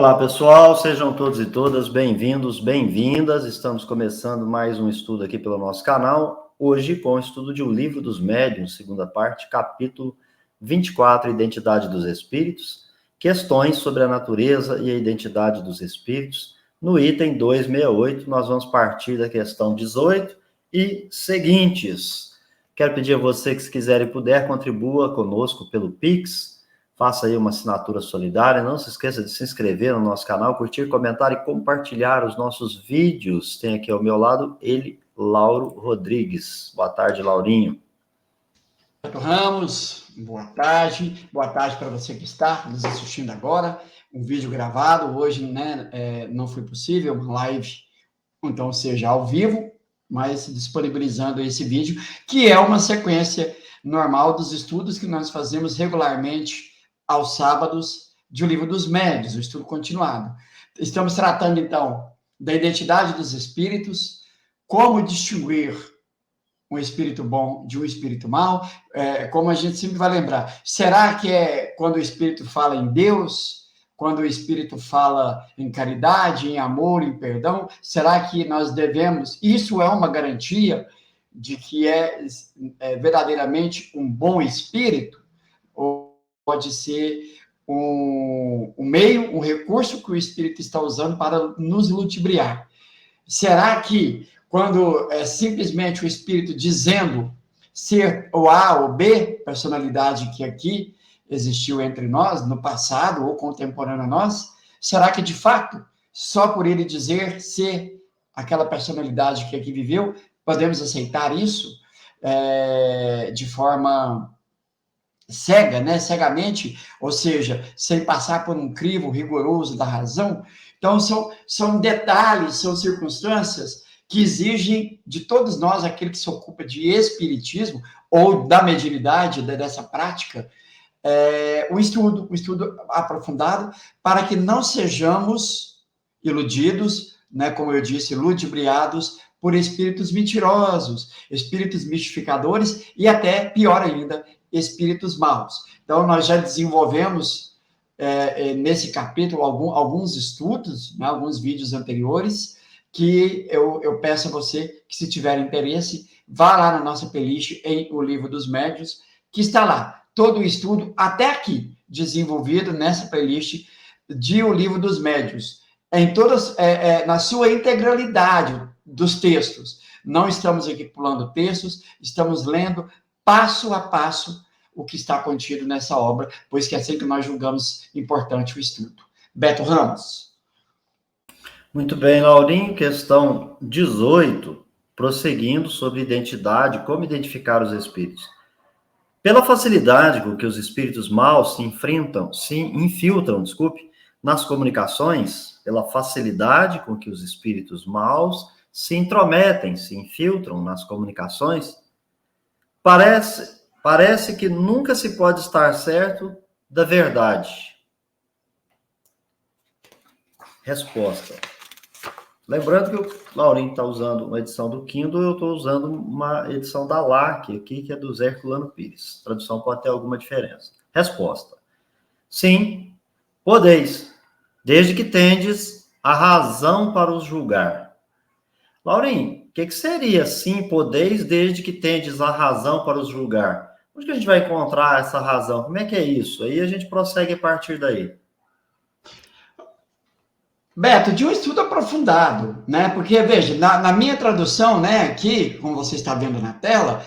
Olá, pessoal, sejam todos e todas bem-vindos, bem-vindas. Estamos começando mais um estudo aqui pelo nosso canal, hoje com o estudo de O Livro dos Médiuns, segunda parte, capítulo 24, Identidade dos Espíritos, questões sobre a natureza e a identidade dos espíritos. No item 268, nós vamos partir da questão 18 e seguintes. Quero pedir a você que, se quiser e puder, contribua conosco pelo Pix. Faça aí uma assinatura solidária. Não se esqueça de se inscrever no nosso canal, curtir, comentar e compartilhar os nossos vídeos. Tem aqui ao meu lado ele, Lauro Rodrigues. Boa tarde, Laurinho. Ramos, boa tarde para você que está nos assistindo agora. Um vídeo gravado hoje, né? Não foi possível, uma live, então seja ao vivo, mas disponibilizando esse vídeo, que é uma sequência normal dos estudos que nós fazemos regularmente aos sábados de O Livro dos Médiuns, o estudo continuado. Estamos tratando, então, da identidade dos espíritos, como distinguir um espírito bom de um espírito mau, como a gente sempre vai lembrar. Será que é quando o espírito fala em Deus, quando o espírito fala em caridade, em amor, em perdão? Será que nós devemos... Isso é uma garantia de que é verdadeiramente um bom espírito? Ou pode ser um meio, um recurso que o espírito está usando para nos ludibriar? Será que quando é simplesmente o espírito dizendo ser o A ou B, personalidade que aqui existiu entre nós, no passado ou contemporâneo a nós, será que de fato, só por ele dizer ser aquela personalidade que aqui viveu, podemos aceitar isso de forma cega, né? Cegamente, ou seja, sem passar por um crivo rigoroso da razão? Então, são detalhes, são circunstâncias que exigem de todos nós, aquele que se ocupa de espiritismo ou da mediunidade, dessa prática, um estudo aprofundado, para que não sejamos iludidos, né, como eu disse, ludibriados por espíritos mentirosos, espíritos mistificadores e até, pior ainda, espíritos maus. Então, nós já desenvolvemos nesse capítulo alguns estudos, né, alguns vídeos anteriores, que eu peço a você que, se tiver interesse, vá lá na nossa playlist em O Livro dos Médiuns, que está lá, todo o estudo, até aqui, desenvolvido nessa playlist de O Livro dos Médiuns, na sua integralidade dos textos. Não estamos aqui pulando textos, estamos lendo passo a passo o que está contido nessa obra, pois que é assim que nós julgamos importante o estudo. Beto Ramos. Muito bem, Laurinho. Questão 18, prosseguindo sobre identidade, como identificar os espíritos. Pela facilidade com que os espíritos maus se infiltram, nas comunicações, pela facilidade com que os espíritos maus se intrometem, se infiltram nas comunicações, parece que nunca se pode estar certo da verdade. Resposta. Lembrando que o Laurinho está usando uma edição do Kindle, eu estou usando uma edição da LAC aqui, que é do Zé Herculano Pires. A tradução pode ter alguma diferença. Resposta. Sim, podeis, desde que tendes a razão para os julgar. Laurinho, o que seria sim, podeis, desde que tendes a razão para os julgar? Onde que a gente vai encontrar essa razão? Como é que é isso? Aí a gente prossegue a partir daí. Beto, de um estudo aprofundado, né? Porque, veja, na minha tradução, né, aqui, como você está vendo na tela,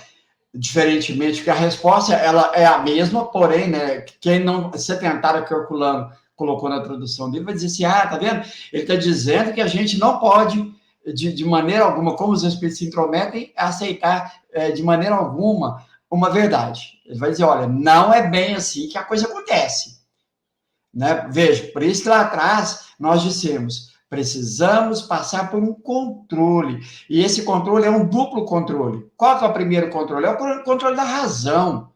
diferentemente que a resposta, ela é a mesma, porém, né, quem não se atentar que o Herculano colocou na tradução dele vai dizer assim, tá vendo? Ele está dizendo que a gente não pode, de maneira alguma, como os espíritos se intrometem, aceitar de maneira alguma uma verdade. Ele vai dizer, olha, não é bem assim que a coisa acontece. Né? Veja, por isso que lá atrás nós dissemos, precisamos passar por um controle, e esse controle é um duplo controle. Qual que é o primeiro controle? É o controle da razão,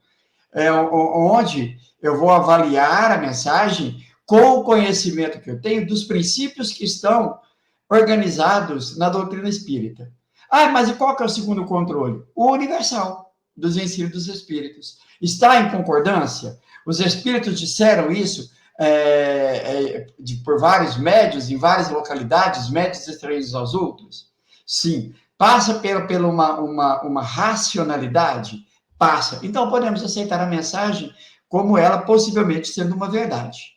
onde eu vou avaliar a mensagem com o conhecimento que eu tenho dos princípios que estão organizados na doutrina espírita. Mas e qual que é o segundo controle? O universal, dos ensinos dos espíritos. Está em concordância? Os espíritos disseram isso por vários médios, em várias localidades, médios estranhos aos outros? Sim. Passa pela uma racionalidade? Passa. Então, podemos aceitar a mensagem como ela possivelmente sendo uma verdade.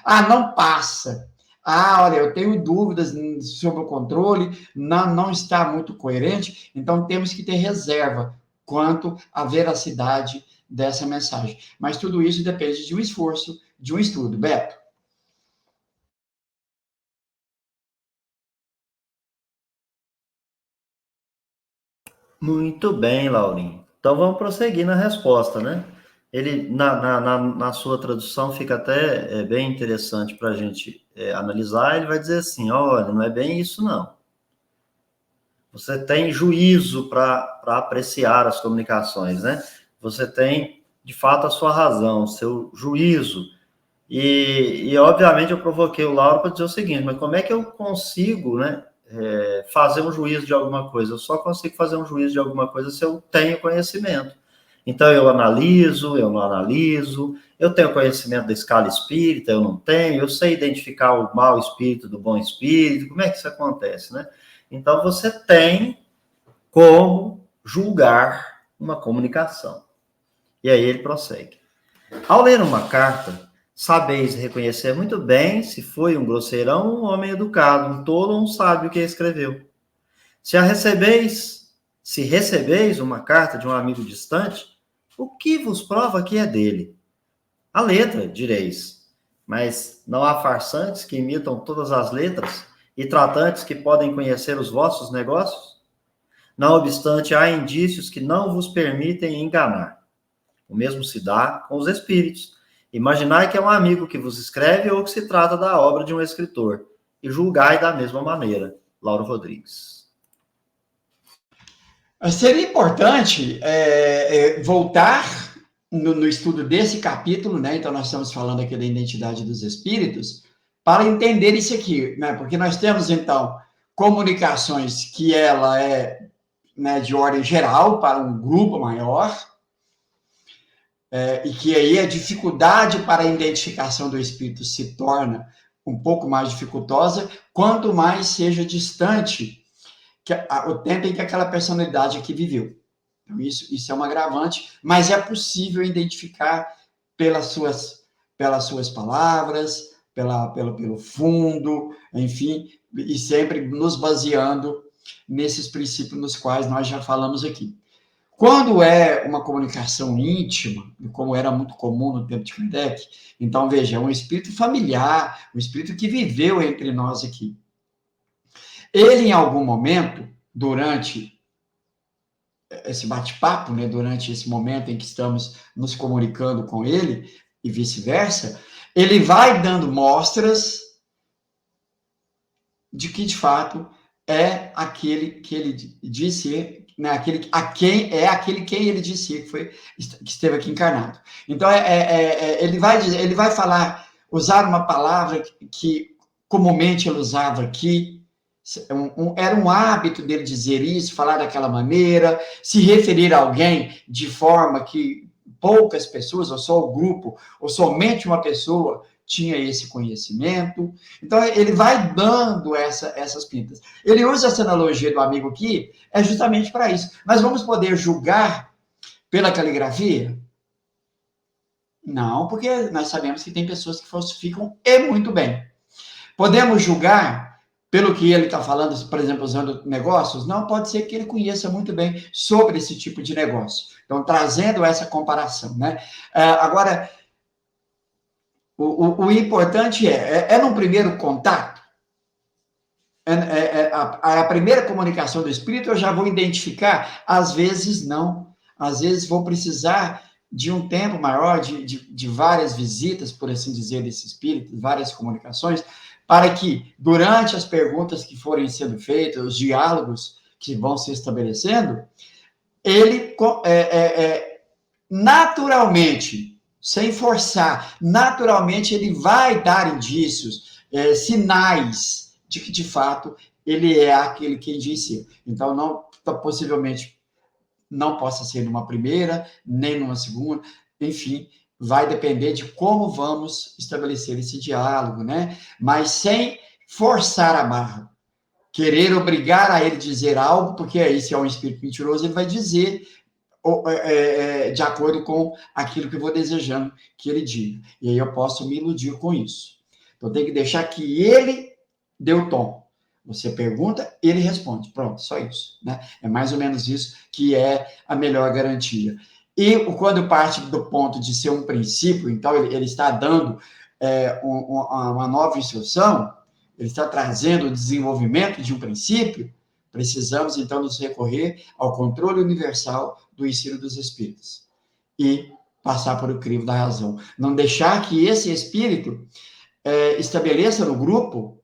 Ah, não passa. Ah, olha, eu tenho dúvidas sobre o controle, não está muito coerente, então temos que ter reserva quanto à veracidade dessa mensagem. Mas tudo isso depende de um esforço, de um estudo. Beto? Muito bem, Laurinho. Então vamos prosseguir na resposta, né? Ele, na sua tradução, fica até bem interessante para a gente analisar. Ele vai dizer assim: olha, não é bem isso, não. Você tem juízo para apreciar as comunicações, né? Você tem, de fato, a sua razão, o seu juízo. E obviamente, eu provoquei o Lauro para dizer o seguinte: mas como é que eu consigo, né? Fazer um juízo de alguma coisa? Eu só consigo fazer um juízo de alguma coisa se eu tenho conhecimento. Então, eu analiso, eu não analiso, eu tenho conhecimento da escala espírita, eu não tenho, eu sei identificar o mau espírito do bom espírito, como é que isso acontece, né? Então, você tem como julgar uma comunicação. E aí ele prossegue. Ao ler uma carta, sabeis reconhecer muito bem se foi um grosseirão ou um homem educado, um tolo ou um sábio que a escreveu. Se recebeis uma carta de um amigo distante, o que vos prova que é dele? A letra, direis. Mas não há farsantes que imitam todas as letras e tratantes que podem conhecer os vossos negócios? Não obstante, há indícios que não vos permitem enganar. O mesmo se dá com os espíritos. Imaginai que é um amigo que vos escreve ou que se trata da obra de um escritor, e julgai da mesma maneira. Lauro Rodrigues. Seria importante voltar no estudo desse capítulo, né? Então, nós estamos falando aqui da identidade dos espíritos, para entender isso aqui, né? Porque nós temos, então, comunicações que ela é, né, de ordem geral para um grupo maior, e que aí a dificuldade para a identificação do espírito se torna um pouco mais dificultosa, quanto mais seja distante o tempo em que aquela personalidade aqui viveu. Então, isso é um agravante, mas é possível identificar pelas suas palavras, pelo fundo, enfim, e sempre nos baseando nesses princípios nos quais nós já falamos aqui. Quando é uma comunicação íntima, como era muito comum no tempo de Kardec, então, veja, é um espírito familiar, um espírito que viveu entre nós aqui. Ele, em algum momento, durante esse bate-papo, né, durante esse momento em que estamos nos comunicando com ele, e vice-versa, ele vai dando mostras de que, de fato, é aquele que ele disse, né, aquele quem ele disse que esteve aqui encarnado. Então, ele vai falar, usar uma palavra que comumente ele usava aqui, era um hábito dele dizer isso, falar daquela maneira, se referir a alguém de forma que poucas pessoas, ou só o grupo, ou somente uma pessoa tinha esse conhecimento. Então, ele vai dando essas pintas. Ele usa essa analogia do amigo aqui, justamente para isso. Nós vamos poder julgar pela caligrafia? Não, porque nós sabemos que tem pessoas que falsificam e muito bem. Podemos julgar pelo que ele está falando, por exemplo, usando negócios? Não, pode ser que ele conheça muito bem sobre esse tipo de negócio. Então, trazendo essa comparação, né? Agora, o importante é num primeiro contato, a primeira comunicação do espírito, eu já vou identificar, às vezes não, às vezes vou precisar de um tempo maior, de várias visitas, por assim dizer, desse espírito, várias comunicações, para que, durante as perguntas que forem sendo feitas, os diálogos que vão se estabelecendo, ele naturalmente, sem forçar, naturalmente ele vai dar indícios, sinais de que, de fato, ele é aquele que disse. Então, não, possivelmente, não possa ser numa primeira, nem numa segunda, enfim, vai depender de como vamos estabelecer esse diálogo, né? Mas sem forçar a barra. Querer obrigar a ele dizer algo, porque aí, se é um espírito mentiroso, ele vai dizer de acordo com aquilo que eu vou desejando que ele diga. E aí eu posso me iludir com isso. Então, tem que deixar que ele dê o tom. Você pergunta, ele responde. Pronto, só isso. Né? É mais ou menos isso que é a melhor garantia. E quando parte do ponto de ser um princípio, então ele está dando uma nova instrução, ele está trazendo o desenvolvimento de um princípio, precisamos, então, nos recorrer ao controle universal do ensino dos espíritos e passar por o crivo da razão. Não deixar que esse espírito estabeleça no grupo,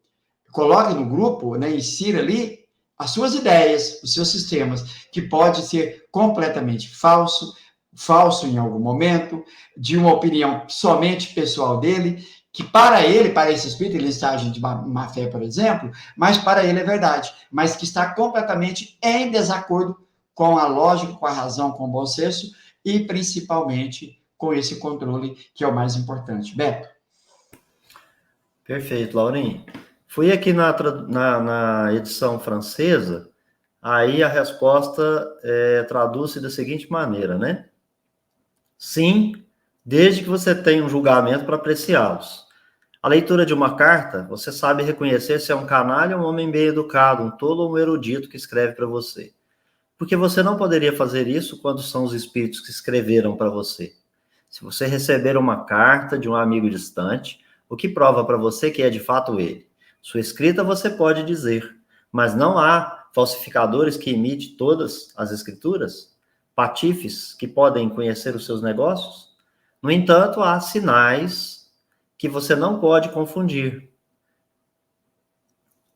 coloque no grupo, né, insira ali as suas ideias, os seus sistemas, que pode ser completamente falso em algum momento, de uma opinião somente pessoal dele, que para ele, para esse espírito, ele está agindo de má fé, por exemplo, mas para ele é verdade, mas que está completamente em desacordo com a lógica, com a razão, com o bom senso e principalmente com esse controle que é o mais importante. Beto? Perfeito, Laurinho. Fui aqui na edição francesa, aí a resposta traduz-se da seguinte maneira, né? Sim, desde que você tenha um julgamento para apreciá-los. A leitura de uma carta, você sabe reconhecer se é um canalha ou um homem bem educado, um tolo ou um erudito que escreve para você. Porque você não poderia fazer isso quando são os espíritos que escreveram para você. Se você receber uma carta de um amigo distante, o que prova para você que é de fato ele? Sua escrita você pode dizer, mas não há falsificadores que imitem todas as escrituras? Patifes que podem conhecer os seus negócios? No entanto, há sinais que você não pode confundir.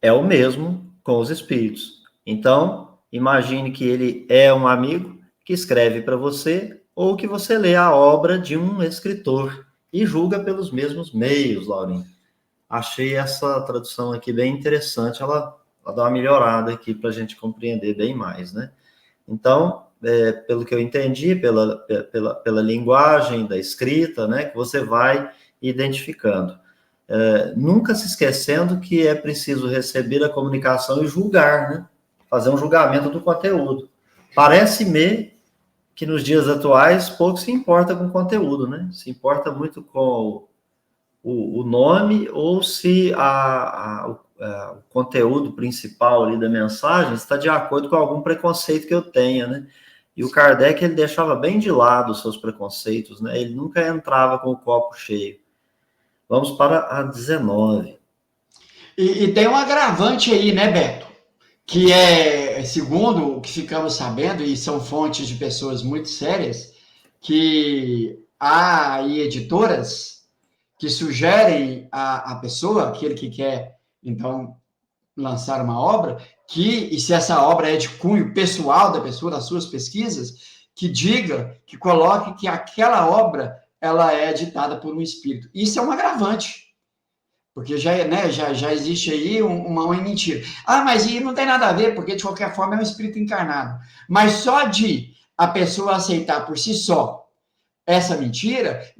É o mesmo com os espíritos. Então, imagine que ele é um amigo que escreve para você ou que você lê a obra de um escritor e julga pelos mesmos meios, Laurinho. Achei essa tradução aqui bem interessante, ela dá uma melhorada aqui para a gente compreender bem mais, né? Então, pelo que eu entendi, pela linguagem da escrita, né, que você vai identificando. Nunca se esquecendo que é preciso receber a comunicação e julgar, né? Fazer um julgamento do conteúdo. Parece-me que nos dias atuais pouco se importa com o conteúdo, né? Se importa muito com o nome ou se o conteúdo principal ali da mensagem está de acordo com algum preconceito que eu tenha, né? E o Kardec, ele deixava bem de lado os seus preconceitos, né? Ele nunca entrava com o copo cheio. Vamos para a 19. E tem um agravante aí, né, Beto? Que é, segundo o que ficamos sabendo, e são fontes de pessoas muito sérias, que há aí editoras que sugerem à pessoa, aquele que quer, então, lançar uma obra, e se essa obra é de cunho pessoal da pessoa, das suas pesquisas, que diga, que coloque que aquela obra, ela é ditada por um espírito. Isso é um agravante. Porque já existe aí uma mentira. Mas e não tem nada a ver, porque de qualquer forma é um espírito encarnado. Mas só de a pessoa aceitar por si só essa mentira,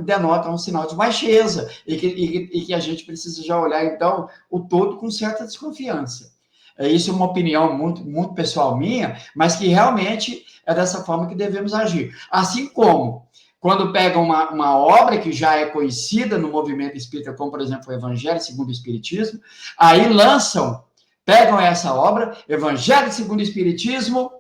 denota um sinal de baixeza, e que a gente precisa já olhar, então, o todo com certa desconfiança. Isso é uma opinião muito, muito pessoal minha, mas que realmente é dessa forma que devemos agir. Assim como quando pegam uma obra que já é conhecida no movimento espírita, como, por exemplo, o Evangelho segundo o Espiritismo, aí pegam essa obra, Evangelho segundo o Espiritismo,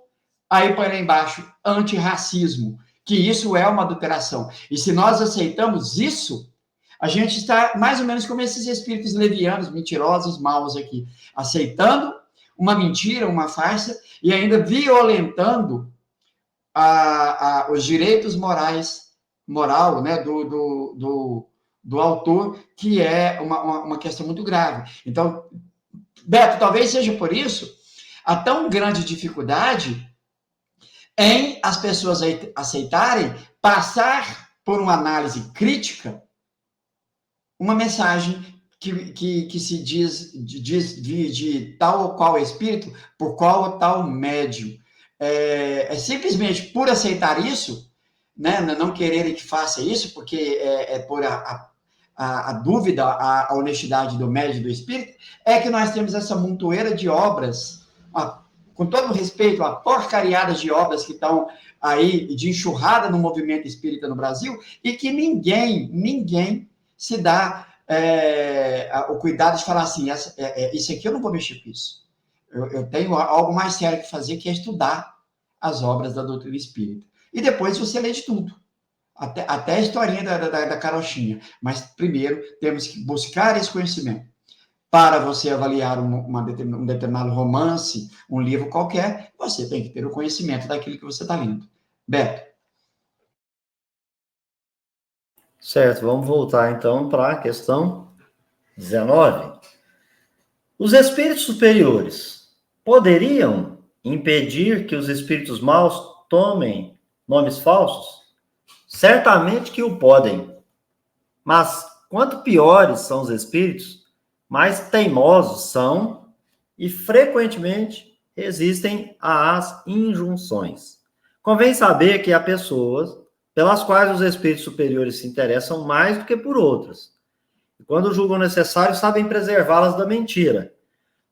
aí põe lá embaixo, antirracismo, que isso é uma adulteração. E se nós aceitamos isso, a gente está mais ou menos como esses espíritos levianos, mentirosos, maus aqui, aceitando uma mentira, uma farsa, e ainda violentando os direitos moral, né, do autor, que é uma questão muito grave. Então, Beto, talvez seja por isso a tão grande dificuldade em as pessoas aceitarem passar por uma análise crítica uma mensagem que se diz de tal ou qual espírito, por qual ou tal médium. Simplesmente por aceitar isso, né, não quererem que faça isso, porque é por a dúvida, a honestidade do médium do espírito, é que nós temos essa montoeira de obras, com todo respeito, a porcariada de obras que estão aí de enxurrada no movimento espírita no Brasil, e que ninguém se dá o cuidado de falar assim, isso aqui eu não vou mexer com isso. Eu tenho algo mais sério que fazer, que é estudar as obras da doutrina espírita. E depois você lê de tudo. Até a historinha da carochinha. Mas primeiro temos que buscar esse conhecimento. Para você avaliar um determinado romance, um livro qualquer, você tem que ter o conhecimento daquilo que você está lendo. Beto. Certo, vamos voltar então para a questão 19. Os espíritos superiores poderiam impedir que os espíritos maus tomem nomes falsos? Certamente que o podem. Mas quanto piores são os espíritos, mais teimosos são e frequentemente resistem às injunções. Convém saber que há pessoas pelas quais os espíritos superiores se interessam mais do que por outras. E quando julgam necessário, sabem preservá-las da mentira.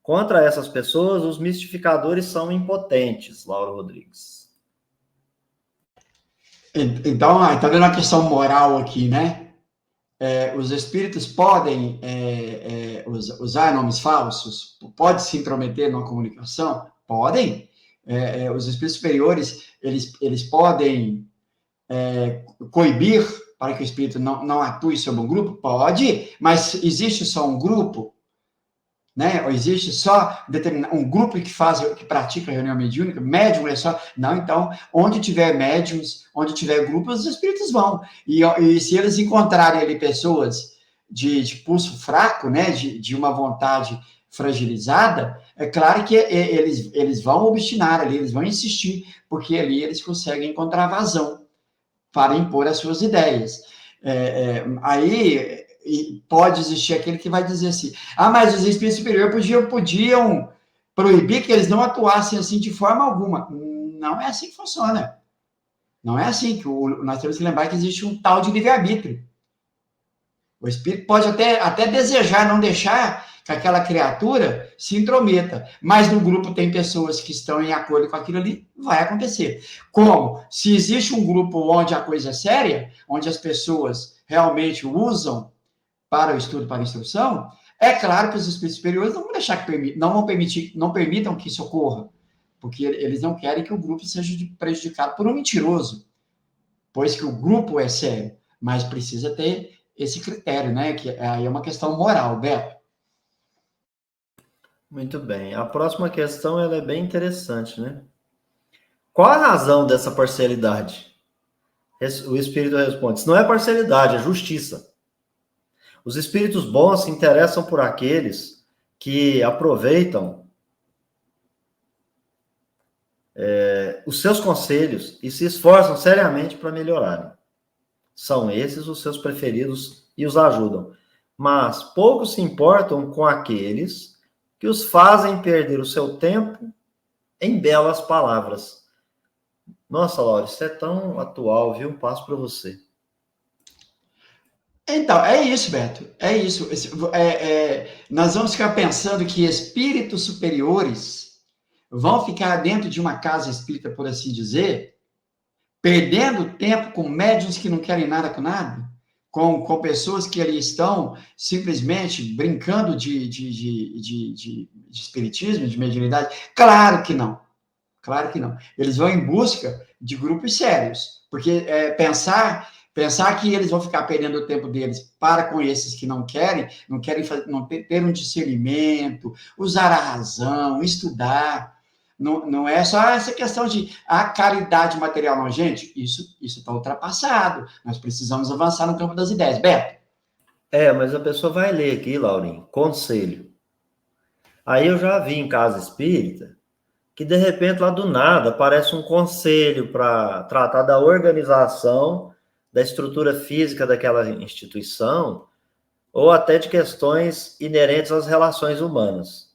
Contra essas pessoas, os mistificadores são impotentes, Lauro Rodrigues. Então, está vendo a questão moral aqui, né? Os espíritos podem usar nomes falsos? Pode se intrometer numa comunicação? Podem. Os espíritos superiores, eles podem coibir para que o espírito não atue sobre um grupo? Pode, mas existe só um grupo? Né? Ou existe só um grupo que pratica a reunião mediúnica? Médium é só? Não, então, onde tiver médiums, onde tiver grupos, os espíritos vão. E se eles encontrarem ali pessoas de pulso fraco, né? De uma vontade fragilizada, é claro que eles vão obstinar ali, eles vão insistir, porque ali eles conseguem encontrar vazão para impor as suas ideias. Aí pode existir aquele que vai dizer assim, mas os espíritos superiores podiam proibir que eles não atuassem assim de forma alguma. Não é assim que funciona. Não é assim. Nós temos que lembrar que existe um tal de livre-arbítrio. O espírito pode até desejar não deixar que aquela criatura se intrometa, mas no grupo tem pessoas que estão em acordo com aquilo ali, vai acontecer. Como? Se existe um grupo onde a coisa é séria, onde as pessoas realmente usam para o estudo, para a instrução, é claro que os espíritos superiores não vão deixar não permitam que isso ocorra, porque eles não querem que o grupo seja prejudicado por um mentiroso, pois que o grupo é sério, mas precisa ter esse critério, né? Que aí é uma questão moral, Beto. Muito bem. A próxima questão ela é bem interessante, né? Qual a razão dessa parcialidade? O espírito responde: isso não é parcialidade, é justiça. Os espíritos bons se interessam por aqueles que aproveitam os seus conselhos e se esforçam seriamente para melhorarem. São esses os seus preferidos e os ajudam. Mas poucos se importam com aqueles que os fazem perder o seu tempo em belas palavras. Nossa, Laura, isso é tão atual, viu? Passo para você. Então, é isso, Beto. É isso. Nós vamos ficar pensando que espíritos superiores vão ficar dentro de uma casa espírita, por assim dizer, perdendo tempo com médiuns que não querem nada com nada, com pessoas que ali estão simplesmente brincando de espiritismo, de mediunidade? Claro que não. Claro que não. Eles vão em busca de grupos sérios, porque pensar que eles vão ficar perdendo o tempo deles para com esses que não querem ter um discernimento, usar a razão, estudar. Não é só essa questão de caridade material, não, gente. Isso está ultrapassado. Nós precisamos avançar no campo das ideias. Beto? Mas a pessoa vai ler aqui, Laurinho, conselho. Aí eu já vi em casa espírita que, de repente, lá do nada, aparece um conselho para tratar da organização, da estrutura física daquela instituição, ou até de questões inerentes às relações humanas.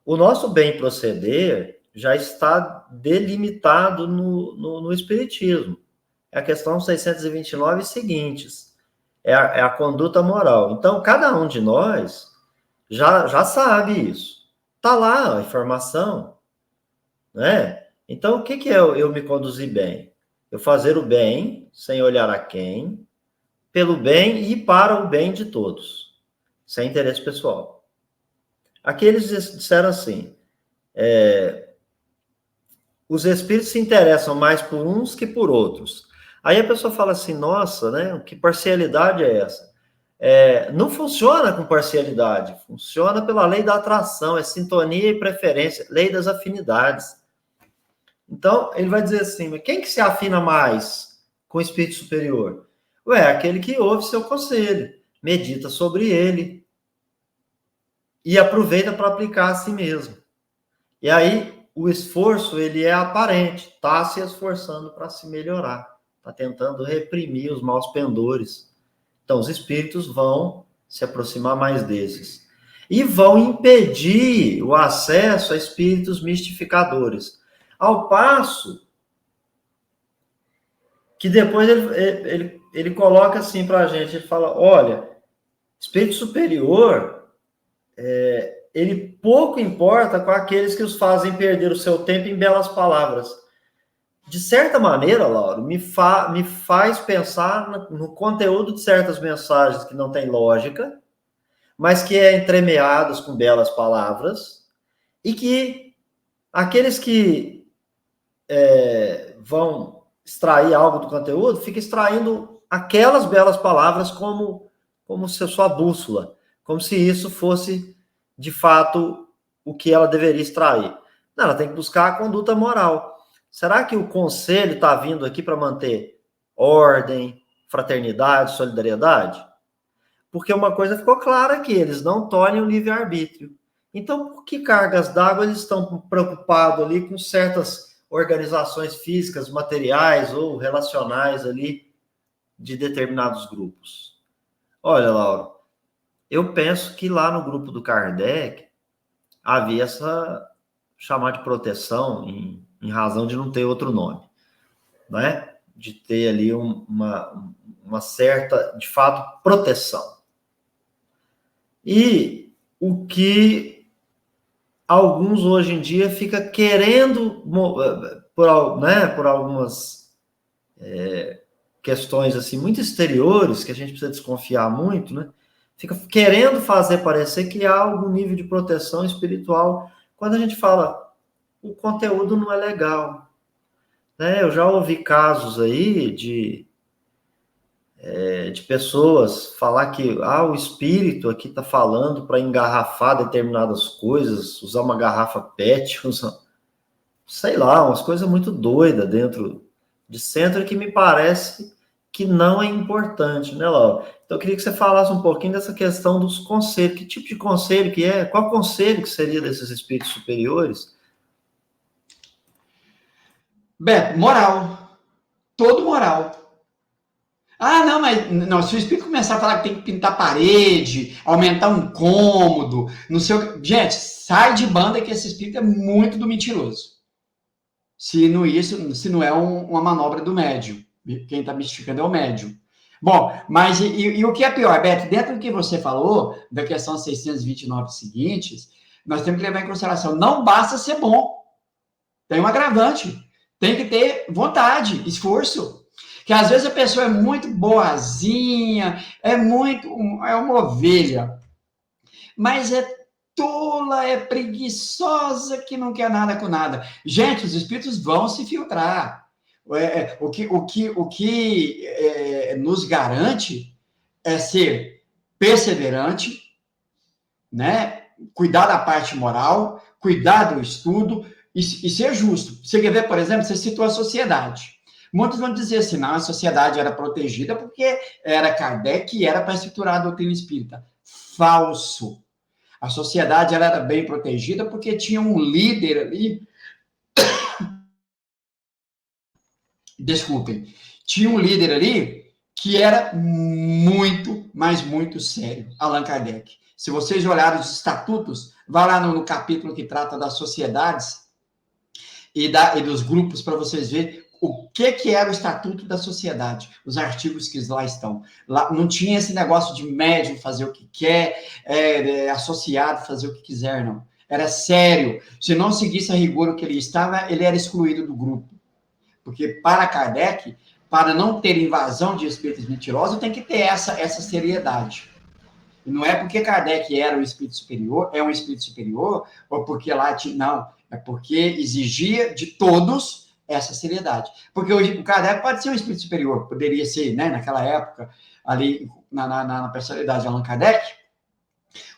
O nosso bem proceder já está delimitado no Espiritismo. é a questão 629 seguintes. É a conduta moral. Então, cada um de nós já sabe isso. Está lá a informação, né? Então, o que é eu me conduzir bem? Eu fazer o bem, sem olhar a quem, pelo bem e para o bem de todos, sem interesse pessoal. Aqui eles disseram assim, os espíritos se interessam mais por uns que por outros. Aí a pessoa fala assim, nossa, né? Que parcialidade é essa? Não funciona com parcialidade, funciona pela lei da atração, é sintonia e preferência, lei das afinidades. Então, ele vai dizer assim, mas quem que se afina mais com o espírito superior? Aquele que ouve seu conselho, medita sobre ele e aproveita para aplicar a si mesmo. E aí, o esforço, ele é aparente, está se esforçando para se melhorar, está tentando reprimir os maus pendores. Então, os espíritos vão se aproximar mais desses. E vão impedir o acesso a espíritos mistificadores. Ao passo que depois ele coloca assim para a gente, ele fala, olha, espírito superior, ele pouco importa com aqueles que os fazem perder o seu tempo em belas palavras. De certa maneira, Lauro, me faz pensar no conteúdo de certas mensagens que não tem lógica, mas que é entremeadas com belas palavras, e que aqueles que vão extrair algo do conteúdo, ficam extraindo aquelas belas palavras como se sua bússola, como se isso fosse, de fato, o que ela deveria extrair. Não, ela tem que buscar a conduta moral. Será que o conselho está vindo aqui para manter ordem, fraternidade, solidariedade? Porque uma coisa ficou clara aqui, eles não tolhem o livre-arbítrio. Então, por que cargas d'água eles estão preocupados ali com certas organizações físicas, materiais ou relacionais ali de determinados grupos? Olha, Laura, eu penso que lá no grupo do Kardec havia essa chamada de proteção em razão de não ter outro nome, né? De ter ali uma certa, de fato, proteção. E o que alguns hoje em dia fica querendo, por algumas questões assim muito exteriores, que a gente precisa desconfiar muito, né? Fica querendo fazer parecer que há algum nível de proteção espiritual, quando a gente fala, o conteúdo não é legal. Né? Eu já ouvi casos aí de pessoas falar que o espírito aqui está falando para engarrafar determinadas coisas, usar uma garrafa PET, sei lá, umas coisas muito doidas dentro de centro que me parece que não é importante, né, Laura? Então, eu queria que você falasse um pouquinho dessa questão dos conselhos. Que tipo de conselho que é? Qual conselho que seria desses espíritos superiores? Beto, moral. Todo moral. Não, mas não, se o espírito começar a falar que tem que pintar parede, aumentar um cômodo, não sei o que. Gente, sai de banda que esse espírito é muito do mentiroso. Se não é uma manobra do médium. Quem está mistificando é o médium. Bom, mas e o que é pior, Beto? Dentro do que você falou, da questão 629 seguintes, nós temos que levar em consideração, não basta ser bom. Tem um agravante. Tem que ter vontade, esforço. Que às vezes a pessoa é muito boazinha, é uma ovelha, mas é tola, é preguiçosa, que não quer nada com nada. Gente, os espíritos vão se filtrar. O que nos garante é ser perseverante, né? Cuidar da parte moral, cuidar do estudo e ser justo. Você quer ver, por exemplo, você citou a sociedade. Muitos vão dizer assim, não, a sociedade era protegida porque era Kardec e era para estruturar a doutrina espírita. Falso. A sociedade ela era bem protegida porque tinha um líder ali. Desculpem. Tinha um líder ali que era muito, mas muito sério. Allan Kardec. Se vocês olharem os estatutos, vá lá no capítulo que trata das sociedades e dos grupos para vocês verem o que era o Estatuto da Sociedade, os artigos que lá estão. Lá não tinha esse negócio de médium fazer o que quer, associado fazer o que quiser, não. Era sério. Se não seguisse a rigor o que ele estava, ele era excluído do grupo. Porque para Kardec, para não ter invasão de espíritos mentirosos, tem que ter essa seriedade. E não é porque Kardec era um espírito superior, é um espírito superior, ou porque lá tinha. Não, é porque exigia de todos essa seriedade. Porque hoje o Kardec pode ser um espírito superior, poderia ser, né, naquela época, ali na personalidade de Allan Kardec,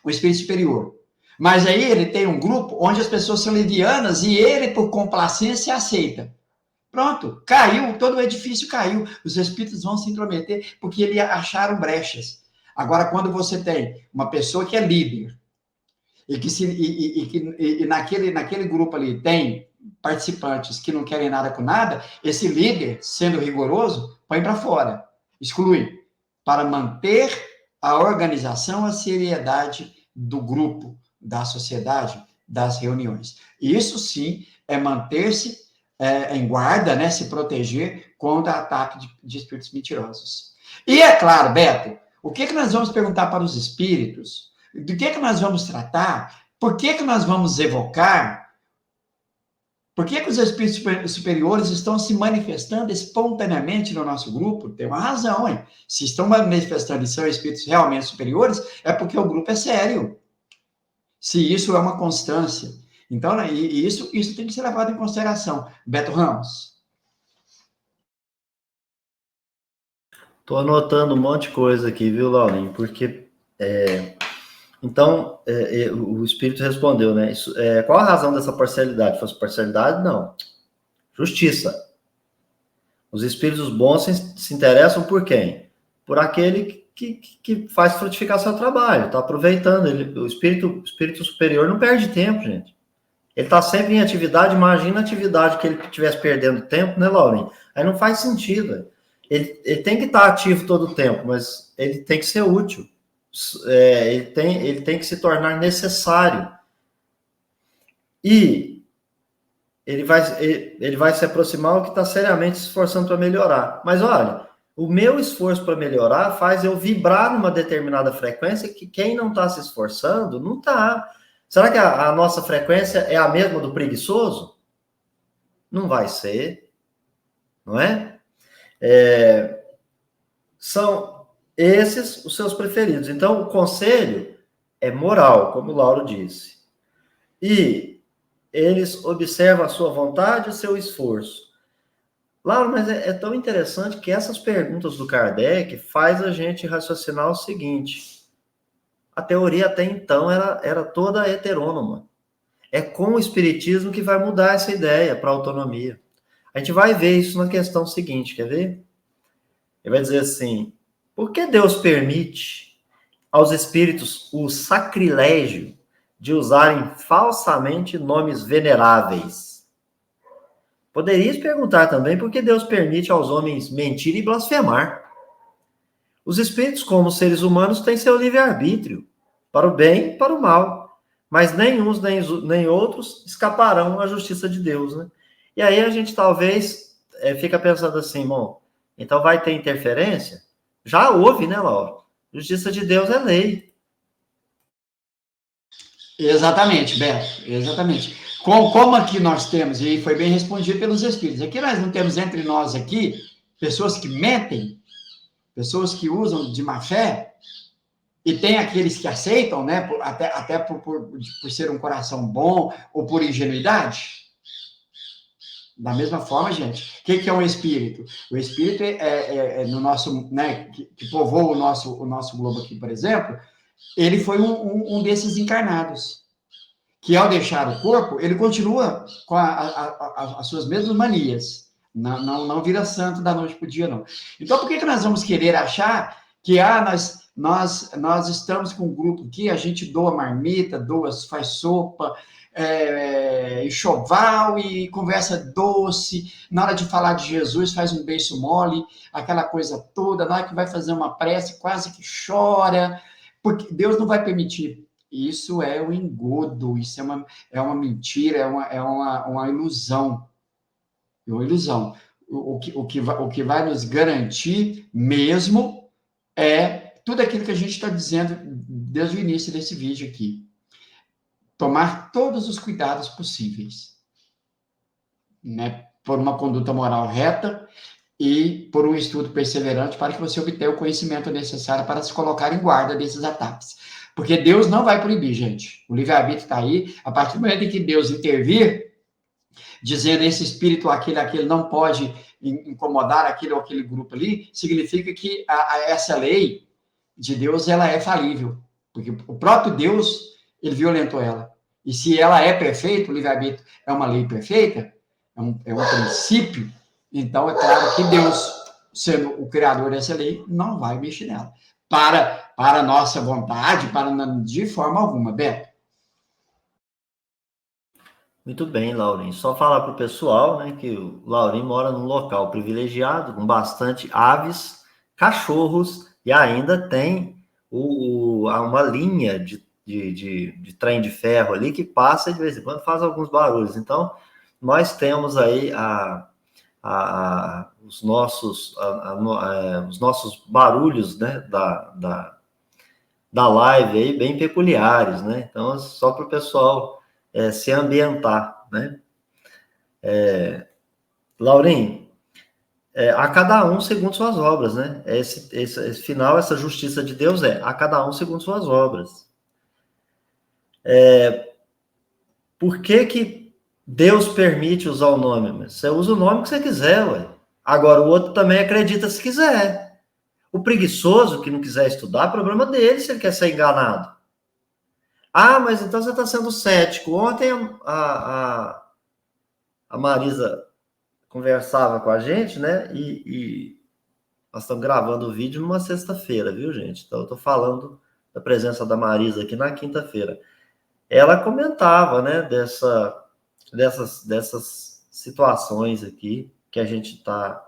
um espírito superior. Mas aí ele tem um grupo onde as pessoas são levianas e ele, por complacência, aceita. Pronto, caiu, todo o edifício caiu. Os espíritos vão se intrometer porque eles acharam brechas. Agora, quando você tem uma pessoa que é líder e naquele grupo ali tem participantes que não querem nada com nada, esse líder, sendo rigoroso, põe para fora, exclui, para manter a organização, a seriedade do grupo, da sociedade, das reuniões. Isso sim é manter-se em guarda, né, se proteger contra ataque de espíritos mentirosos. E é claro, Beto, o que nós vamos perguntar para os espíritos? Do que nós vamos tratar? Por que nós vamos evocar? Por que os espíritos superiores estão se manifestando espontaneamente no nosso grupo? Tem uma razão, hein? Se estão manifestando e são espíritos realmente superiores, é porque o grupo é sério. Se isso é uma constância. Então, né, isso tem que ser levado em consideração. Beto Ramos. Estou anotando um monte de coisa aqui, viu, Laurinho? Porque, então, o Espírito respondeu, né? Qual a razão dessa parcialidade? Fosse parcialidade? Não. Justiça. Os Espíritos bons se interessam por quem? Por aquele que faz frutificar seu trabalho, está aproveitando. O espírito superior não perde tempo, gente. Ele está sempre em atividade. Imagina a atividade que ele estivesse perdendo tempo, né, Laurinho? Aí não faz sentido. Ele tem que estar ativo todo o tempo, mas ele tem que ser útil. Ele tem que se tornar necessário. E ele vai se aproximar ao que está seriamente se esforçando para melhorar. Mas olha, o meu esforço para melhorar faz eu vibrar numa determinada frequência que quem não está se esforçando, não está. Será que a nossa frequência é a mesma do preguiçoso? Não vai ser, não é? São esses os seus preferidos. Então, o conselho é moral, como o Lauro disse. E eles observam a sua vontade e o seu esforço. Lauro, mas é tão interessante que essas perguntas do Kardec faz a gente raciocinar o seguinte: a teoria até então era toda heterônoma. É com o espiritismo que vai mudar essa ideia para a autonomia. A gente vai ver isso na questão seguinte, quer ver? Ele vai dizer assim: por que Deus permite aos espíritos o sacrilégio de usarem falsamente nomes veneráveis? Poderias perguntar também por que Deus permite aos homens mentir e blasfemar. Os espíritos, como seres humanos, têm seu livre-arbítrio, para o bem e para o mal. Mas nem uns nem outros escaparão à justiça de Deus, né? E aí a gente talvez fica pensando assim, bom, então vai ter interferência? Já houve, né, Laura? Justiça de Deus é lei. Exatamente, Beto, exatamente. Como aqui nós temos, e foi bem respondido pelos espíritos, aqui nós não temos entre nós aqui pessoas que mentem, pessoas que usam de má fé, e tem aqueles que aceitam, né, até por ser um coração bom ou por ingenuidade. Da mesma forma, gente, o que é um espírito? O espírito é no nosso, né, que povoa o nosso globo aqui, por exemplo, ele foi um desses encarnados, que ao deixar o corpo, ele continua com as suas mesmas manias. Não vira santo da noite para o dia, não. Então, por que nós vamos querer achar que nós estamos com um grupo aqui, a gente doa marmita, faz sopa, enxoval e conversa doce, na hora de falar de Jesus faz um beiço mole, aquela coisa toda, na hora que vai fazer uma prece quase que chora, porque Deus não vai permitir. Isso é um engodo, isso é uma mentira, é uma ilusão. É uma ilusão. o que vai nos garantir mesmo é tudo aquilo que a gente está dizendo desde o início desse vídeo aqui. Tomar todos os cuidados possíveis, né, por uma conduta moral reta e por um estudo perseverante para que você obtenha o conhecimento necessário para se colocar em guarda desses ataques. Porque Deus não vai proibir, gente. O livre-arbítrio está aí. A partir do momento em que Deus intervir, dizendo esse espírito, aquele não pode incomodar aquele ou aquele grupo ali, significa que essa lei de Deus, ela é falível. Porque o próprio Deus, ele violentou ela. E se ela é perfeita, o livre-arbítrio é uma lei perfeita, é um princípio, então é claro que Deus, sendo o criador dessa lei, não vai mexer nela. Para a nossa vontade, de forma alguma, Beto. Muito bem, Laurim. Só falar para o pessoal, né, que o Laurim mora num local privilegiado, com bastante aves, cachorros, e ainda tem uma linha de trem de ferro ali que passa e de vez em quando faz alguns barulhos. Então, nós temos aí os nossos barulhos, né, da live aí bem peculiares, né? Então, só para o pessoal se ambientar, né? Laurim, a cada um segundo suas obras, né? Esse final, essa justiça de Deus a cada um segundo suas obras. Por que Deus permite usar o nome? Você usa o nome que você quiser, ué. Agora, o outro também acredita se quiser. O preguiçoso que não quiser estudar, problema dele se ele quer ser enganado. Ah, mas então você está sendo cético. Ontem a Marisa conversava com a gente, né? E nós estamos gravando o vídeo numa sexta-feira, viu, gente? Então eu estou falando da presença da Marisa aqui na quinta-feira. Ela comentava, né, dessas situações aqui que a gente está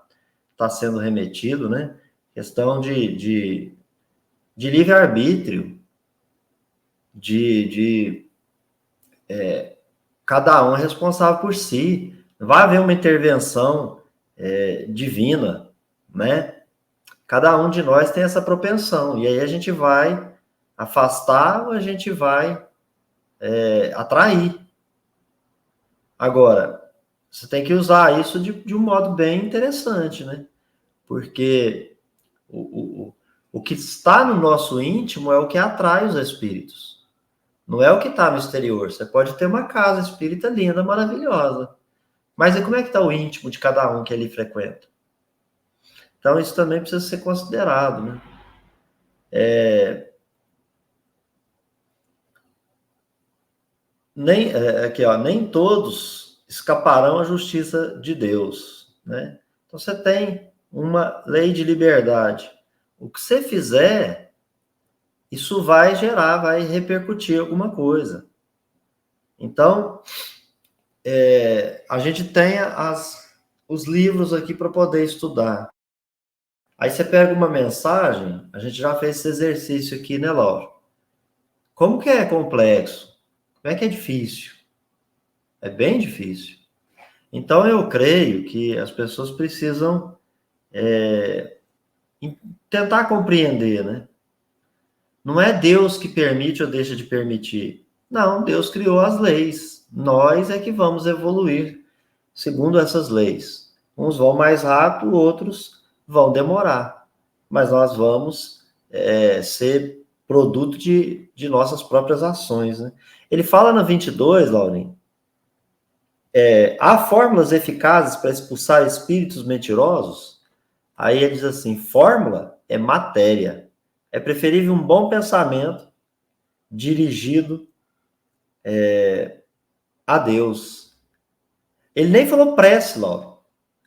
sendo remetido, né? Questão de livre-arbítrio, cada um é responsável por si. Vai haver uma intervenção divina, né? Cada um de nós tem essa propensão. E aí a gente vai afastar ou a gente vai atrair. Agora, você tem que usar isso de um modo bem interessante, né? Porque o que está no nosso íntimo é o que atrai os espíritos. Não é o que está no exterior. Você pode ter uma casa espírita linda, maravilhosa. Mas e como é que está o íntimo de cada um que ali frequenta? Então, isso também precisa ser considerado, né? Nem todos escaparão à justiça de Deus, né? Então, você tem uma lei de liberdade. O que você fizer, isso vai repercutir alguma coisa. Então, a gente tem os livros aqui para poder estudar. Aí você pega uma mensagem, a gente já fez esse exercício aqui, né, Laura? Como que é complexo? Como é que é difícil? É bem difícil. Então, eu creio que as pessoas precisam tentar compreender, né? Não é Deus que permite ou deixa de permitir. Não, Deus criou as leis. Nós é que vamos evoluir segundo essas leis. Uns vão mais rápido, outros vão demorar. Mas nós vamos ser produto de nossas próprias ações, né? Ele fala na 22, Laurinho, há fórmulas eficazes para expulsar espíritos mentirosos? Aí ele diz assim, fórmula é matéria. É preferível um bom pensamento dirigido a Deus. Ele nem falou prece, Laura.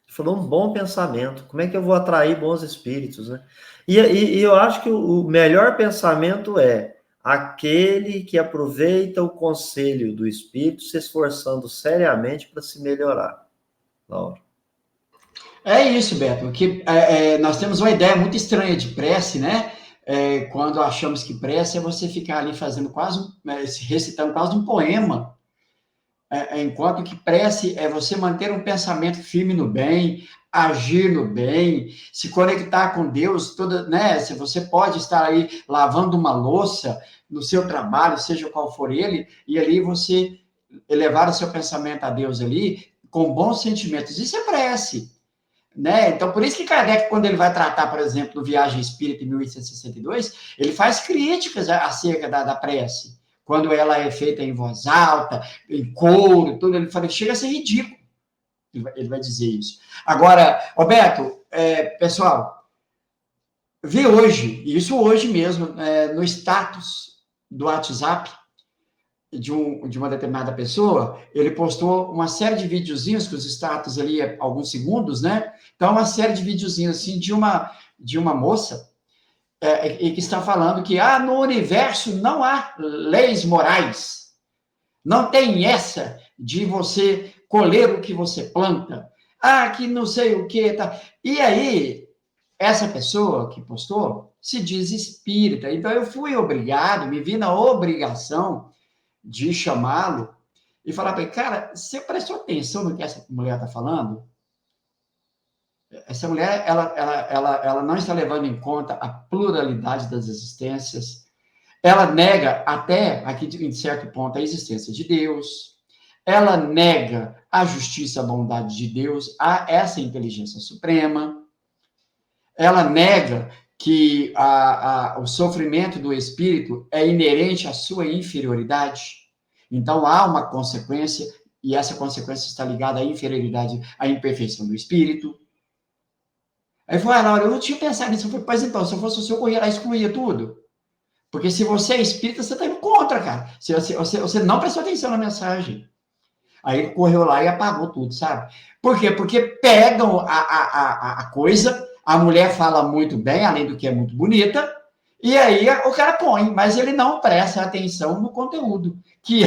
Ele falou um bom pensamento. Como é que eu vou atrair bons espíritos, né? E eu acho que o melhor pensamento é aquele que aproveita o conselho do espírito se esforçando seriamente para se melhorar. Laura. É isso, Beto, que nós temos uma ideia muito estranha de prece, né? Quando achamos que prece é você ficar ali fazendo recitando quase um poema enquanto que prece é você manter um pensamento firme no bem, agir no bem, se conectar com Deus, né? Se você pode estar aí lavando uma louça no seu trabalho, seja qual for ele, e ali você elevar o seu pensamento a Deus ali com bons sentimentos. Isso é prece, né? Então, por isso que Kardec, quando ele vai tratar, por exemplo, do Viagem Espírita em 1862, ele faz críticas acerca da prece. Quando ela é feita em voz alta, em coro, tudo, ele fala que chega a ser ridículo. Ele vai dizer isso. Agora, Roberto, pessoal, vi hoje, isso hoje mesmo, no status do WhatsApp de uma determinada pessoa, ele postou uma série de videozinhos, que os status ali alguns segundos, né? Então, uma série de videozinhos, assim, de uma moça, e que está falando que no universo não há leis morais. Não tem essa de você colher o que você planta. Que não sei o que. Tá. E aí, essa pessoa que postou se diz espírita. Então, eu fui obrigado, me vi na obrigação de chamá-lo e falar para ele, cara, você prestou atenção no que essa mulher está falando? Essa mulher, ela não está levando em conta a pluralidade das existências. Ela nega até, aqui em certo ponto, a existência de Deus. Ela nega a justiça, a bondade de Deus, a essa inteligência suprema. Ela nega que o sofrimento do espírito é inerente à sua inferioridade. Então, há uma consequência, e essa consequência está ligada à inferioridade, à imperfeição do espírito. Aí falou, Laura, eu não tinha pensado nisso. Eu falei, pois então, se eu fosse o senhor, eu corria lá e excluía tudo. Porque se você é espírita, você está indo contra, cara. Você não prestou atenção na mensagem. Aí ele correu lá e apagou tudo, sabe? Por quê? Porque pegam a coisa, a mulher fala muito bem, além do que é muito bonita, e aí o cara põe, mas ele não presta atenção no conteúdo, que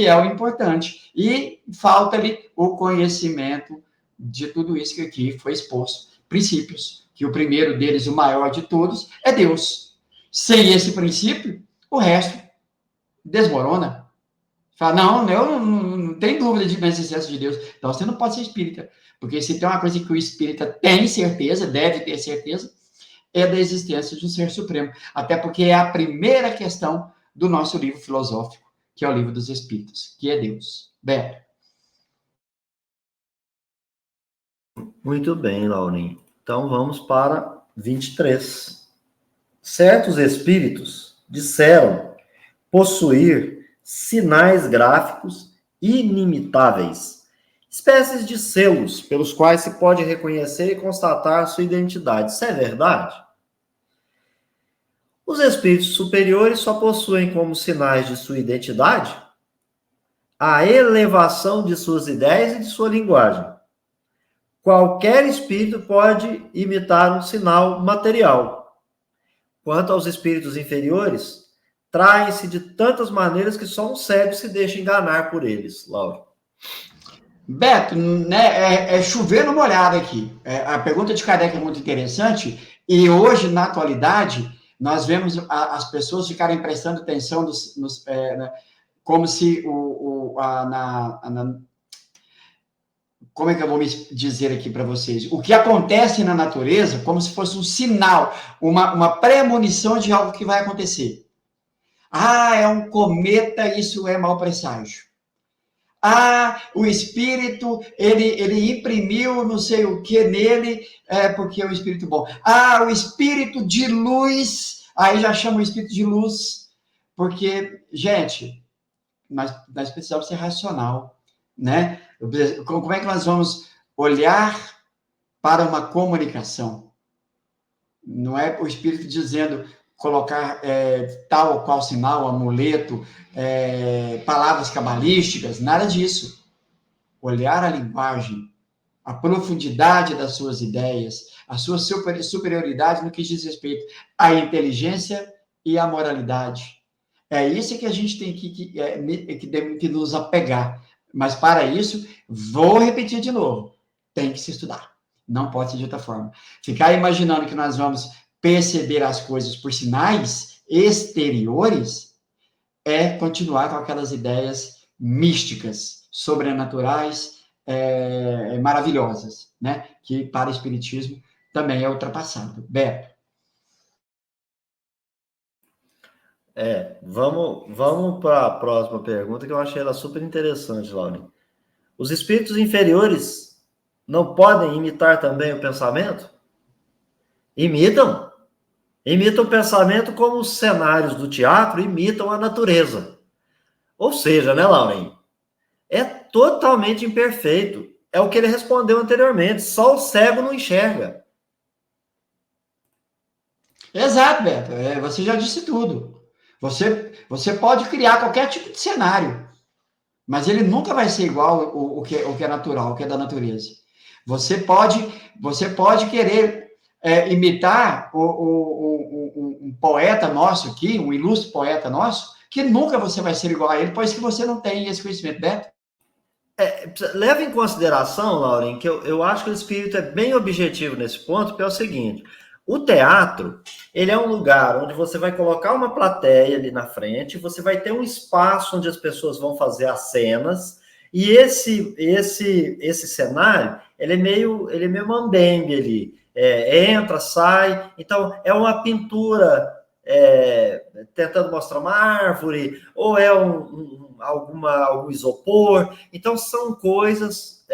é o importante. E falta-lhe o conhecimento de tudo isso que aqui foi exposto. Princípios, que o primeiro deles, o maior de todos, é Deus. Sem esse princípio, o resto desmorona. Fala, eu não tenho dúvida de existência de Deus. Então, você não pode ser espírita. Porque se tem uma coisa que o espírita tem certeza, deve ter certeza, é da existência de um ser supremo. Até porque é a primeira questão do nosso livro filosófico, que é o livro dos Espíritos, que é Deus. Beto. Muito bem, Laurinho. Então, vamos para 23. Certos espíritos disseram possuir sinais gráficos inimitáveis, espécies de selos pelos quais se pode reconhecer e constatar sua identidade. Isso é verdade? Os espíritos superiores só possuem como sinais de sua identidade a elevação de suas ideias e de sua linguagem. Qualquer espírito pode imitar um sinal material. Quanto aos espíritos inferiores, traem-se de tantas maneiras que só um cego se deixa enganar por eles, Laura. Beto, né, chover no molhado aqui. A pergunta de Kardec é muito interessante, e hoje, na atualidade, nós vemos as pessoas ficarem prestando atenção como se como é que eu vou me dizer aqui para vocês? O que acontece na natureza, como se fosse um sinal, uma premonição de algo que vai acontecer. É um cometa, isso é mau presságio. O espírito, ele imprimiu não sei o que nele, porque é o espírito bom. O espírito de luz, aí já chama o espírito de luz, porque, gente, nós precisamos ser racional, né? Como é que nós vamos olhar para uma comunicação? Não é o espírito dizendo, colocar tal ou qual sinal, amuleto, palavras cabalísticas, nada disso. Olhar a linguagem, a profundidade das suas ideias, a sua superioridade no que diz respeito à inteligência e à moralidade. É isso que a gente tem que nos apegar. Mas, para isso, vou repetir de novo, tem que se estudar. Não pode ser de outra forma. Ficar imaginando que nós vamos perceber as coisas por sinais exteriores é continuar com aquelas ideias místicas, sobrenaturais maravilhosas, né? Que para o Espiritismo também é ultrapassado. Beto. Vamos para a próxima pergunta, que eu achei ela super interessante, Laurinha. Os espíritos inferiores não podem imitar também o pensamento? Imitam. Imitam o pensamento como os cenários do teatro imitam a natureza. Ou seja, né, Laurinha? É totalmente imperfeito. É o que ele respondeu anteriormente. Só o cego não enxerga. Exato, Beto. Você já disse tudo. Você pode criar qualquer tipo de cenário, mas ele nunca vai ser igual o que é natural, o que é da natureza. Você pode querer imitar um poeta nosso aqui, um ilustre poeta nosso, que nunca você vai ser igual a ele, pois que você não tem esse conhecimento, Beto. Leva em consideração, Lauren, que eu acho que o espírito é bem objetivo nesse ponto, porque é o seguinte: o teatro, ele é um lugar onde você vai colocar uma plateia ali na frente, você vai ter um espaço onde as pessoas vão fazer as cenas, e esse cenário, ele é meio mambembe ali. Entra, sai, então é uma pintura tentando mostrar uma árvore, ou é algum isopor. Então, são coisas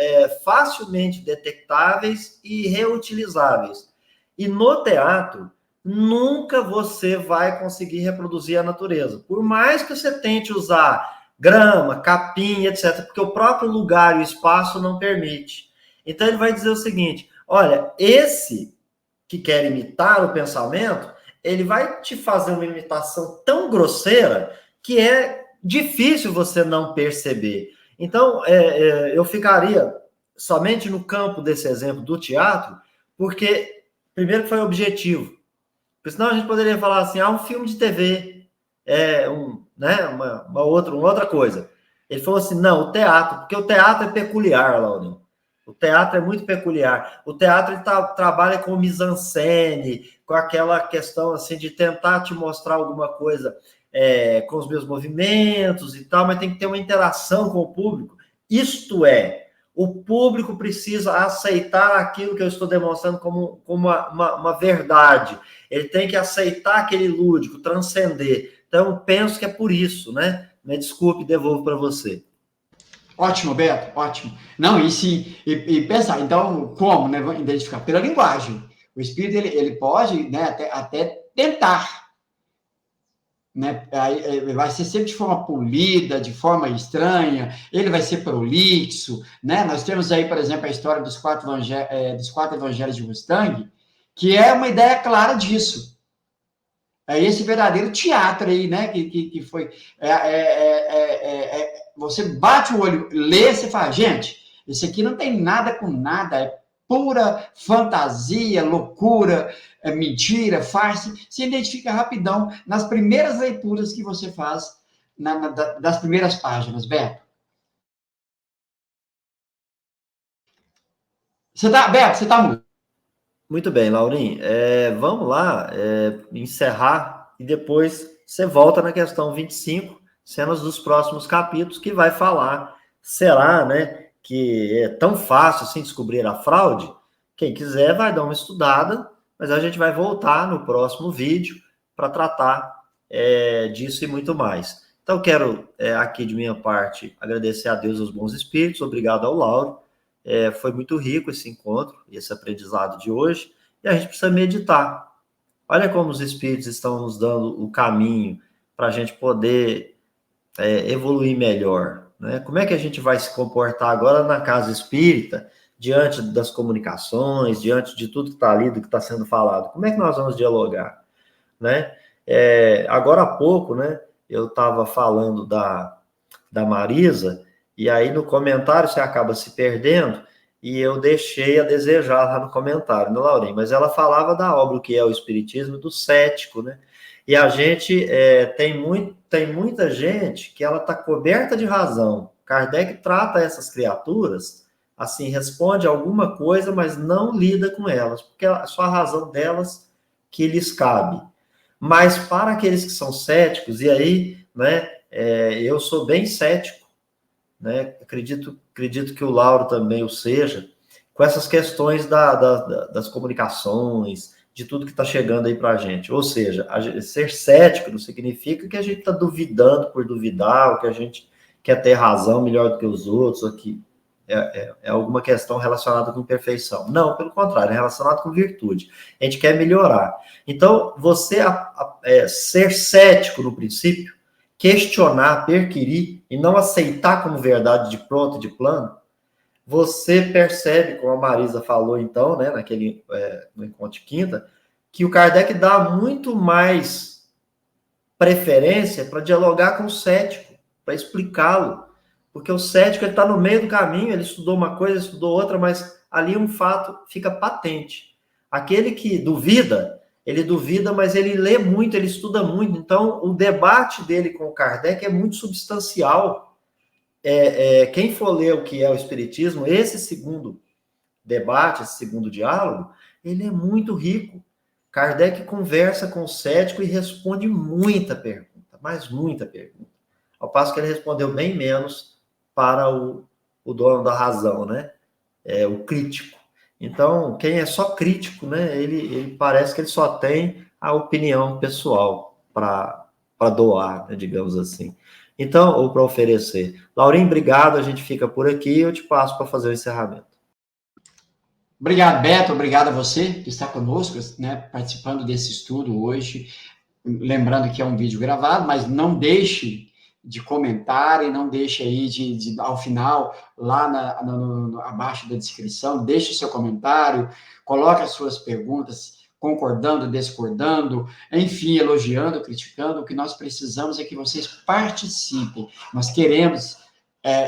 facilmente detectáveis e reutilizáveis. E no teatro, nunca você vai conseguir reproduzir a natureza. Por mais que você tente usar grama, capim, etc., porque o próprio lugar e o espaço não permite. Então, ele vai dizer o seguinte: olha, esse que quer imitar o pensamento, ele vai te fazer uma imitação tão grosseira que é difícil você não perceber. Então, eu ficaria somente no campo desse exemplo do teatro, porque, primeiro, que foi objetivo. Porque senão a gente poderia falar assim, um filme de TV, uma outra coisa. Ele falou assim, não, o teatro, porque o teatro é peculiar, Laurinho. O teatro é muito peculiar. O teatro ele trabalha com mise-en-scène, com aquela questão assim de tentar te mostrar alguma coisa com os meus movimentos e tal, mas tem que ter uma interação com o público. Isto é, o público precisa aceitar aquilo que eu estou demonstrando como uma verdade. Ele tem que aceitar aquele lúdico, transcender. Então, eu penso que é por isso, né? Me desculpe, devolvo para você. Ótimo, Beto, ótimo. Não, e pensar, então, como, né? Identificar pela linguagem. O espírito, ele pode, né, até tentar, né? Aí, vai ser sempre de forma polida, de forma estranha, ele vai ser prolixo, né? Nós temos aí, por exemplo, a história dos quatro evangelhos de Mustang, que é uma ideia clara disso. É esse verdadeiro teatro aí, né? Que foi. Você bate o olho, lê, você fala, gente, isso aqui não tem nada com nada, é pura fantasia, loucura, mentira, farsa. Se identifica rapidão nas primeiras leituras que você faz das primeiras páginas, Beto. Beto, você tá muito. Muito bem, Laurim. Vamos lá encerrar e depois você volta na questão 25, cenas dos próximos capítulos, que vai falar, será, né, que é tão fácil assim descobrir a fraude? Quem quiser vai dar uma estudada, mas a gente vai voltar no próximo vídeo para tratar disso e muito mais. Então, quero aqui de minha parte agradecer a Deus e aos bons espíritos, obrigado ao Lauro. Foi muito rico esse encontro, esse aprendizado de hoje, e a gente precisa meditar. Olha como os espíritos estão nos dando o caminho para a gente poder evoluir melhor, né? Como é que a gente vai se comportar agora na casa espírita, diante das comunicações, diante de tudo que está ali, do que está sendo falado? Como é que nós vamos dialogar, né? Agora há pouco, né, eu estava falando da Marisa, e aí no comentário você acaba se perdendo, e eu deixei a desejar lá no comentário, né, Laurinho? Mas ela falava da obra, o que é o Espiritismo, do cético, né? E a gente tem muita gente que ela está coberta de razão. Kardec trata essas criaturas, assim, responde alguma coisa, mas não lida com elas, porque é só a razão delas que lhes cabe. Mas para aqueles que são céticos, e aí, né, eu sou bem cético, né? Acredito que o Lauro também o seja, com essas questões das comunicações, de tudo que está chegando aí para a gente. Ou seja, ser cético não significa que a gente está duvidando por duvidar, ou que a gente quer ter razão melhor do que os outros, ou que é alguma questão relacionada com perfeição. Não, pelo contrário, é relacionado com virtude. A gente quer melhorar. Então, você ser cético no princípio, questionar, perquirir, e não aceitar como verdade de pronto, de plano, você percebe, como a Marisa falou então, né, no encontro de quinta, que o Kardec dá muito mais preferência para dialogar com o cético, para explicá-lo, porque o cético está no meio do caminho, ele estudou uma coisa, estudou outra, mas ali um fato fica patente. Aquele que duvida, ele duvida, mas ele lê muito, ele estuda muito, então o debate dele com o Kardec é muito substancial. Quem for ler o que é o Espiritismo, esse segundo debate, esse segundo diálogo, ele é muito rico. Kardec conversa com o cético e responde muita pergunta, mas muita pergunta. Ao passo que ele respondeu bem menos para o dono da razão, né? O crítico. Então, quem é só crítico, né? Ele parece que ele só tem a opinião pessoal para doar, né, digamos assim. Então, ou para oferecer. Laurinho, obrigado, a gente fica por aqui, eu te passo para fazer o encerramento. Obrigado, Beto, obrigado a você que está conosco, né, participando desse estudo hoje. Lembrando que é um vídeo gravado, mas não deixe de comentar e não deixe aí ao final, lá abaixo da descrição, deixe o seu comentário, coloque as suas perguntas, concordando, discordando, enfim, elogiando, criticando. O que nós precisamos é que vocês participem. Nós queremos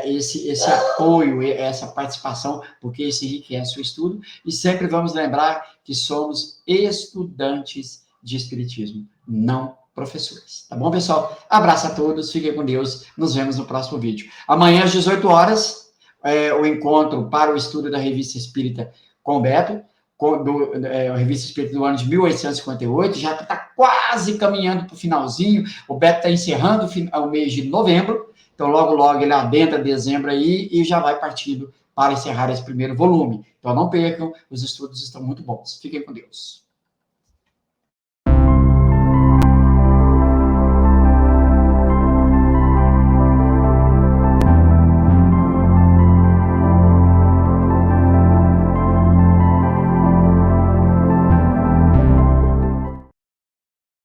esse apoio, essa participação, porque isso enriquece o estudo, e sempre vamos lembrar que somos estudantes de Espiritismo, não professores. Tá bom, pessoal? Abraço a todos, fiquem com Deus, nos vemos no próximo vídeo. Amanhã, às 18 horas, o encontro para o estudo da Revista Espírita com o Beto, a Revista Espírita do ano de 1858, já está quase caminhando para o finalzinho, o Beto está encerrando o mês de novembro, então logo, logo ele adentra dezembro aí e já vai partindo para encerrar esse primeiro volume. Então não percam, os estudos estão muito bons. Fiquem com Deus.